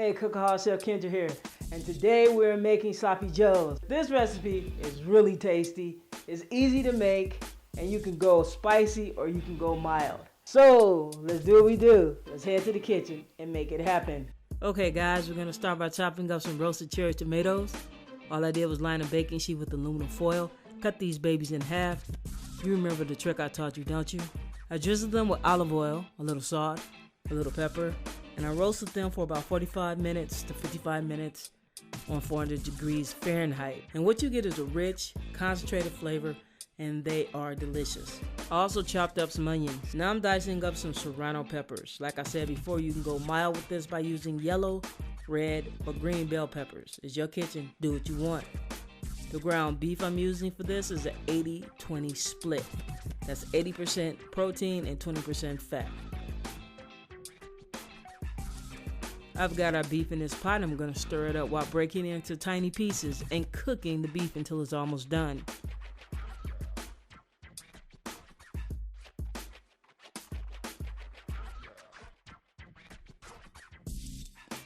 Hey, Cookaholic Chef Kendra here, and today we're making sloppy joes. This recipe is really tasty, it's easy to make, and you can go spicy or you can go mild. So let's do what we do. Let's head to the kitchen and make it happen. Okay guys, we're gonna start by chopping up some roasted cherry tomatoes. All I did was line a baking sheet with aluminum foil, cut these babies in half. You remember the trick I taught you, don't you? I drizzled them with olive oil, a little salt, a little pepper, and I roasted them for about 45 minutes to 55 minutes on 400 degrees Fahrenheit. And what you get is a rich, concentrated flavor, and they are delicious. I also chopped up some onions. Now I'm dicing up some serrano peppers. Like I said before, you can go mild with this by using yellow, red, or green bell peppers. It's your kitchen, do what you want. The ground beef I'm using for this is an 80-20 split. That's 80% protein and 20% fat. I've got our beef in this pot and I'm going to stir it up while breaking it into tiny pieces and cooking the beef until it's almost done.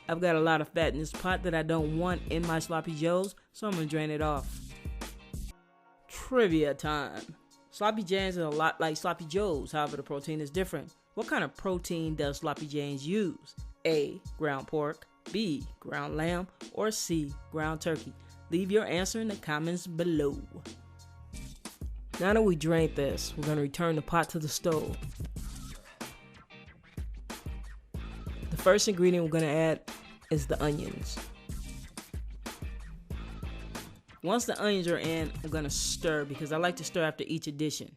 I've got a lot of fat in this pot that I don't want in my sloppy joes, so I'm going to drain it off. Trivia time. Sloppy joes are a lot like sloppy joes, however the protein is different. What kind of protein does sloppy joes use? A. Ground pork, B. Ground lamb, or C. Ground turkey? Leave your answer in the comments below. Now that we drained this, we're going to return the pot to the stove. The first ingredient we're going to add is the onions. Once the onions are in, I'm going to stir because I like to stir after each addition.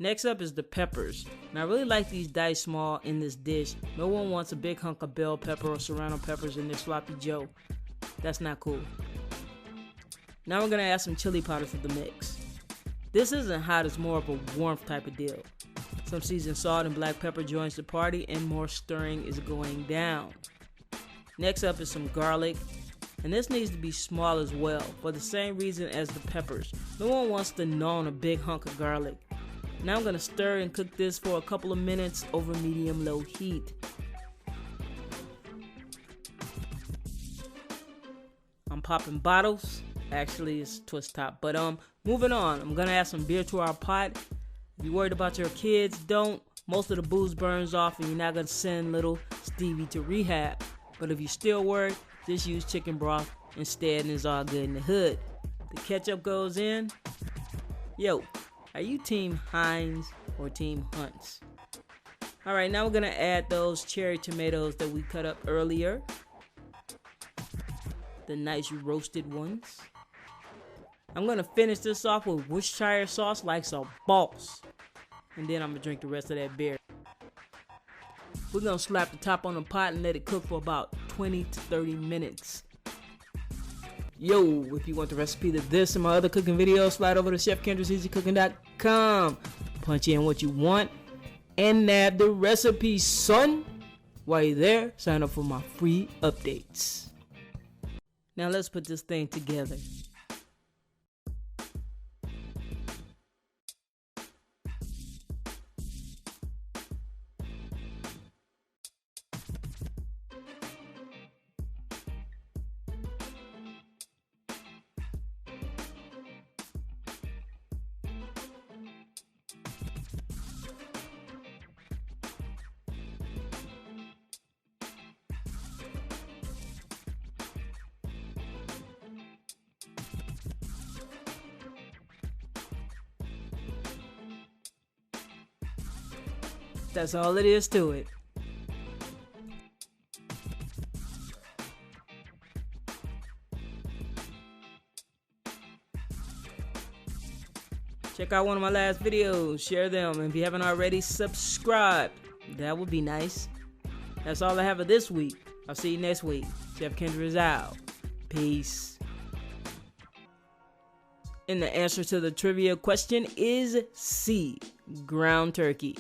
Next up is the peppers. And I really like these diced small in this dish. No one wants a big hunk of bell pepper or serrano peppers in their sloppy joe. That's not cool. Now we're going to add some chili powder to the mix. This isn't hot, it's more of a warmth type of deal. Some seasoned salt and black pepper joins the party and more stirring is going down. Next up is some garlic. And this needs to be small as well for the same reason as the peppers. No one wants to gnaw on a big hunk of garlic. Now I'm going to stir and cook this for a couple of minutes over medium-low heat. I'm popping bottles. Actually, it's twist top. But moving on. I'm going to add some beer to our pot. If you're worried about your kids, don't. Most of the booze burns off and you're not going to send little Stevie to rehab. But if you're still worried, just use chicken broth instead and it's all good in the hood. The ketchup goes in. Yo. Are you Team Heinz or Team Hunt's? Alright, now we're going to add those cherry tomatoes that we cut up earlier. The nice roasted ones. I'm going to finish this off with Worcestershire sauce like a boss. And then I'm going to drink the rest of that beer. We're going to slap the top on the pot and let it cook for about 20 to 30 minutes. Yo, if you want the recipe to this and my other cooking videos, slide over to ChefKendra'sEasyCooking.com. Punch in what you want and nab the recipe, son. While you're there, sign up for my free updates. Now let's put this thing together. That's all it is to it. Check out one of my last videos, share them, and if you haven't already, subscribe. That would be nice. That's all I have for this week. I'll see you next week. Chef Kendra is out. Peace. And the answer to the trivia question is C, ground turkey.